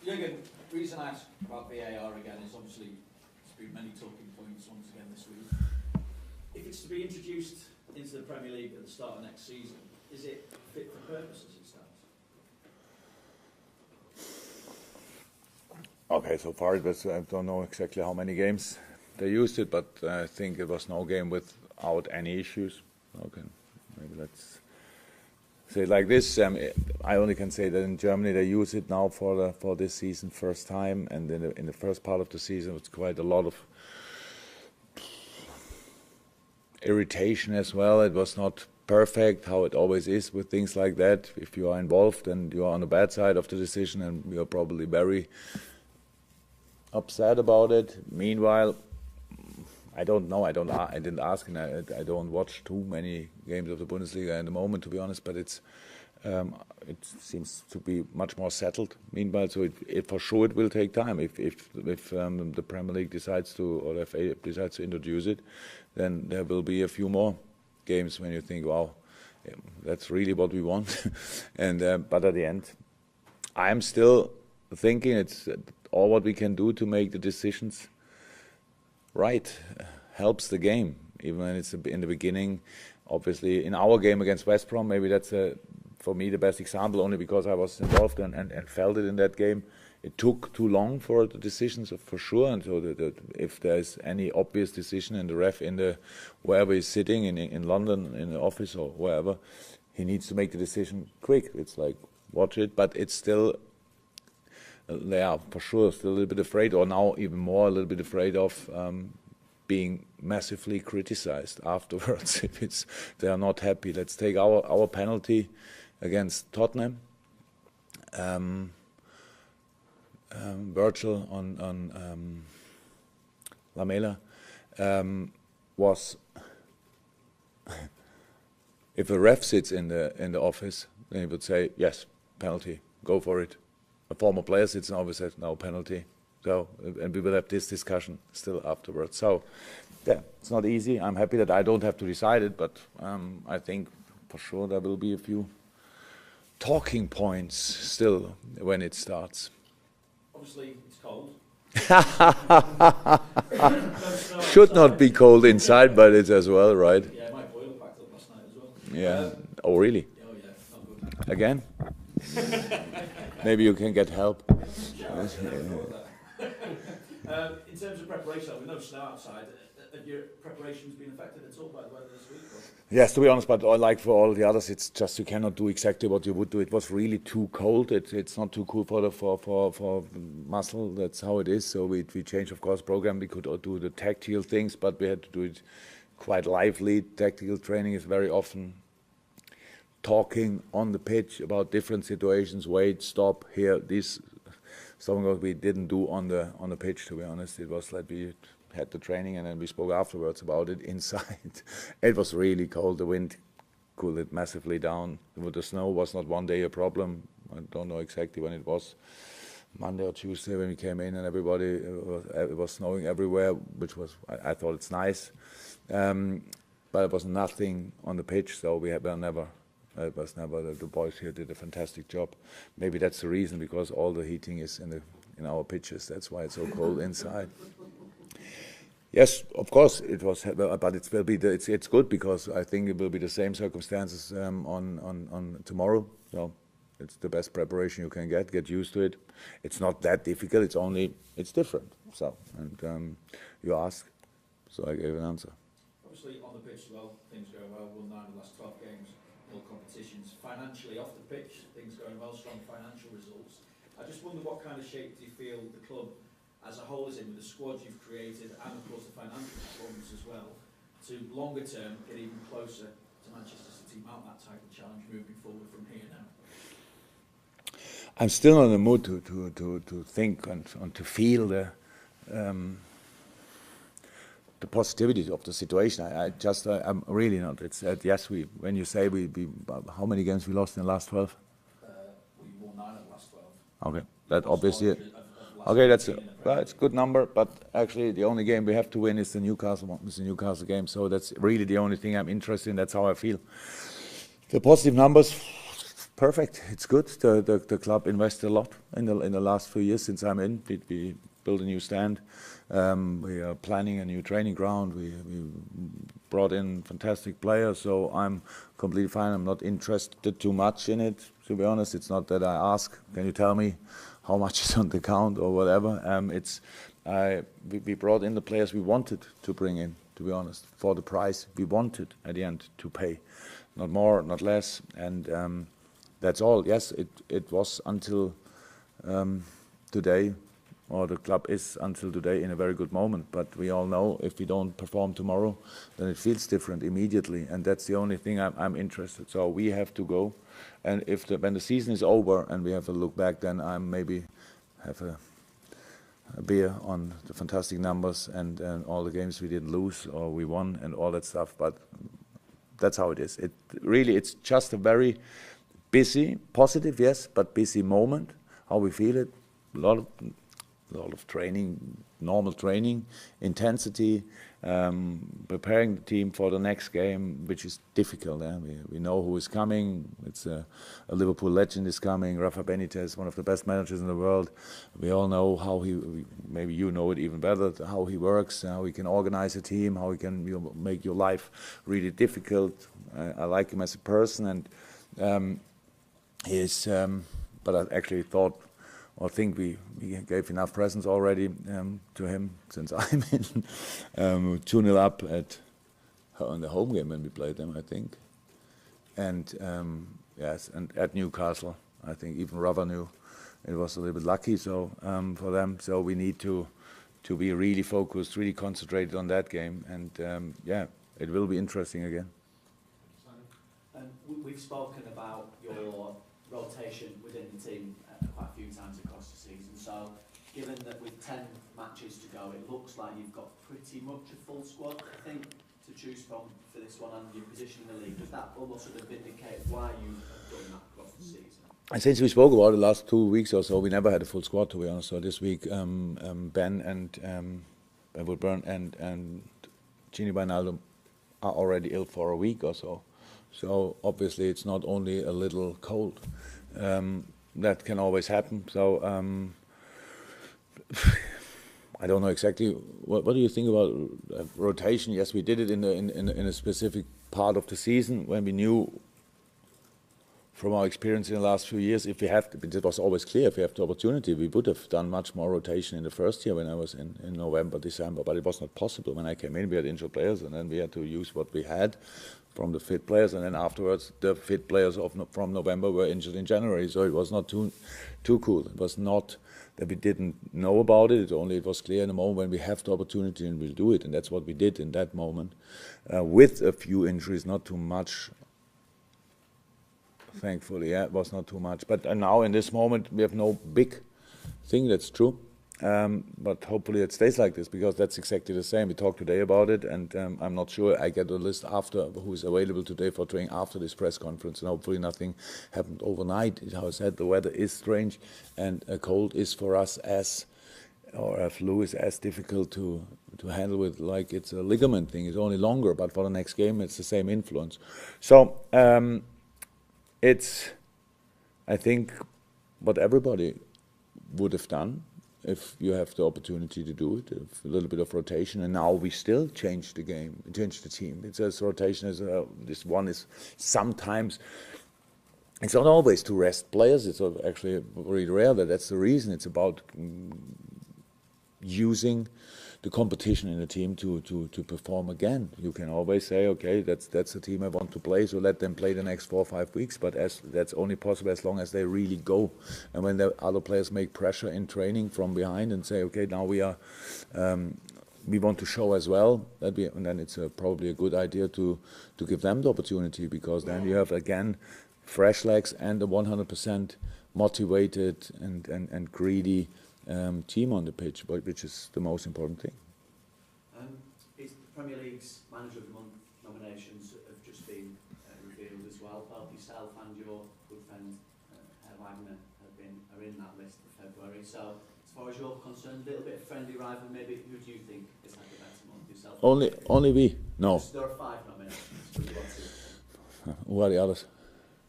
Jurgen, the reason I ask about VAR again is obviously there's been many talking points once again this week. If it's to be introduced into the Premier League at the start of next season, is it fit for purpose as it stands? Okay, so far it was, I don't know exactly how many games they used it, but I think it was no game without any issues. Okay, maybe let's say it like this. I only can say that in Germany they use it now for this season first time, and in the first part of the season it's quite a lot of irritation as well. It was not perfect, how it always is with things like that. If you are involved and you are on the bad side of the decision, and you are probably very upset about it. Meanwhile, I don't know. I didn't ask, and I don't watch too many games of the Bundesliga in the moment, to be honest. But it seems to be much more settled. Meanwhile, so it for sure it will take time. If the Premier League decides to, or the FA decides to introduce it, then there will be a few more games when you think, wow, that's really what we want. And but at the end, I'm still thinking it's all what we can do to make the decisions right helps the game, even when it's in the beginning. Obviously, in our game against West Brom, maybe that's for me the best example, only because I was involved and felt it in that game. It took too long for the decisions, for sure, and so if there's any obvious decision in the ref wherever he's sitting in London, in the office or wherever, he needs to make the decision quick. It's like, watch it, but it's still, they are for sure still a little bit afraid, or now even more a little bit afraid of being massively criticized afterwards if they are not happy. Let's take our penalty against Tottenham. Virgil on Lamela was if a ref sits in the office, then he would say yes, penalty, go for it. A former player sits in the office, says no, penalty. So, and we will have this discussion still afterwards. So, yeah, it's not easy. I'm happy that I don't have to decide it, but I think for sure there will be a few talking points still when it starts. Obviously, it's cold. Should not be cold inside, but it's as well, right? Yeah, my boiler packed up last night as well. Yeah. Oh, really? Oh, yeah. Not good. Again? Maybe you can get help. In terms of preparation, with no snow outside, have your preparations been affected at all by the weather this week? Or? Yes, to be honest, but like for all the others, it's just you cannot do exactly what you would do. It was really too cold. It's not too cool for muscle. That's how it is. So we changed, of course, program. We could do the tactical things, but we had to do it quite lively. Tactical training is very often talking on the pitch about different situations. Wait, stop, here, this. Something that we didn't do on the pitch, to be honest. It was like we had the training and then we spoke afterwards about it inside. It was really cold. The wind cooled it massively down. The snow was not one day a problem. I don't know exactly when it was. Monday or Tuesday when we came in and everybody, it was snowing everywhere, which was, I thought it's nice. But it was nothing on the pitch, so we were never. It was never. The boys here did a fantastic job. Maybe that's the reason, because all the heating is in our pitches. That's why it's so cold inside. Yes, of course it was, but it will be. It's good because I think it will be the same circumstances on tomorrow. So it's the best preparation you can get. Get used to it. It's not that difficult. It's different. So and you ask, so I gave an answer. Obviously on the pitch, well, things go well. Won 9 of the last 12 games. All competitions. Financially off the pitch, things going well, strong financial results. I just wonder what kind of shape do you feel the club as a whole is in, with the squad you've created and of course the financial performance as well, to longer term get even closer to Manchester City, mount that type of challenge moving forward from here now? I'm still in the mood to think and to feel the positivity of the situation. I'm really not. It's yes. When you say we how many games we lost in the last 12? We won 9 of the last 12. Okay, that obviously. Okay, that's a good number. But actually, the only game we have to win is the Newcastle one. It's the Newcastle game. So that's really the only thing I'm interested in. That's how I feel. The positive numbers. perfect. It's good. The club invested a lot in the last few years since I'm in. We built a new stand. We are planning a new training ground. We brought in fantastic players. So I'm completely fine. I'm not interested too much in it. To be honest, it's not that I ask, can you tell me how much is on the account or whatever. We brought in the players we wanted to bring in, to be honest, for the price we wanted at the end to pay. Not more, not less, and that's all. Yes, it was until today, or the club is until today in a very good moment, but we all know if we don't perform tomorrow, then it feels different immediately, and that's the only thing I'm interested. So we have to go, and when the season is over and we have a look back, then I maybe have a beer on the fantastic numbers and all the games we didn't lose or we won and all that stuff, but that's how it is. It's just a very busy, positive, yes, but busy moment. How we feel it, a lot of training, normal training, intensity, preparing the team for the next game, which is difficult. We know who is coming. It's a Liverpool legend is coming. Rafa Benitez, one of the best managers in the world. We all know how maybe you know it even better, how he works, how he can organize a team, how he can make your life really difficult. I like him as a person, and but I actually thought or think we gave enough presents already to him since I'm in. 2-0 up on the home game when we played them, I think. And yes, and at Newcastle, I think even Rafa knew it was a little bit lucky for them. So we need to be really focused, really concentrated on that game. And yeah, it will be interesting again. We've spoken about your rotation within the team quite a few times across the season. So, given that with 10 matches to go, it looks like you've got pretty much a full squad, I think, to choose from for this one and your position in the league. Does that almost sort of vindicate why you have done that across the season? And since we spoke about it the last 2 weeks or so, we never had a full squad, to be honest. So this week, Ben and Woodburn and Gini Wijnaldum are already ill for a week or so. So obviously it's not only a little cold. That can always happen. So I don't know exactly. What do you think about rotation? Yes, we did it in a specific part of the season when we knew from our experience in the last few years, if we have, it was always clear, if we have the opportunity, we would have done much more rotation in the first year when I was in November, December, but it was not possible. When I came in, we had injured players, and then we had to use what we had from the fit players, and then afterwards, the fit players from November were injured in January, so it was not too cool. It was not that we didn't know about it, it was clear in the moment when we have the opportunity and we'll do it, and that's what we did in that moment, with a few injuries, not too much. Thankfully, yeah, it was not too much. But now in this moment, we have no big thing, that's true. But hopefully it stays like this, because that's exactly the same. We talked today about it, and I'm not sure. I get a list after who is available today for training after this press conference, and hopefully nothing happened overnight. How I said, the weather is strange, and a cold is for us or a flu is as difficult to handle with, like it's a ligament thing. It's only longer, but for the next game, it's the same influence. So it's, I think, what everybody would have done if you have the opportunity to do it, a little bit of rotation, and now we still change the game, change the team. It says rotation is this one is sometimes, it's not always to rest players. It's actually very rare that's the reason. It's about using the competition in the team to perform again. You can always say, okay, that's the team I want to play, so let them play the next 4 or 5 weeks, but that's only possible as long as they really go. And when the other players make pressure in training from behind and say, okay, now we want to show as well, and then it's probably a good idea to give them the opportunity, because then you have again fresh legs and a 100% motivated and greedy team on the pitch, which is the most important thing. It's the Premier League's Manager of the Month nominations have just been revealed as well. Both yourself and your good friend Wagner are in that list for February. So, as far as you're concerned, a little bit of friendly rival, maybe. Who do you think has had the better month, yourself? Only we. No. There are 5 nominations. Who are the others?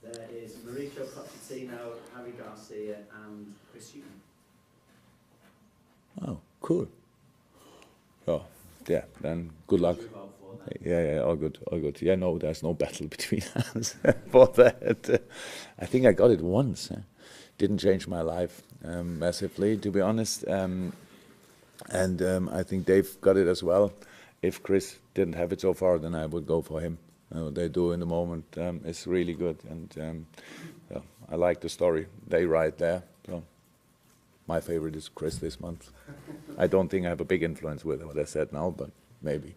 There is Enrico Pochettino, Harry Garcia, and Chris Hughton. Oh, cool. Oh, yeah, then good luck. Who do you vote for then? Yeah, all good, all good. Yeah, no, there's no battle between us for that. I think I got it once. Didn't change my life massively, to be honest. And I think Dave got it as well. If Chris didn't have it so far, then I would go for him. What they do in the moment is really good, and yeah, I like the story they write there. So my favorite is Chris this month. I don't think I have a big influence with what I said now, but maybe.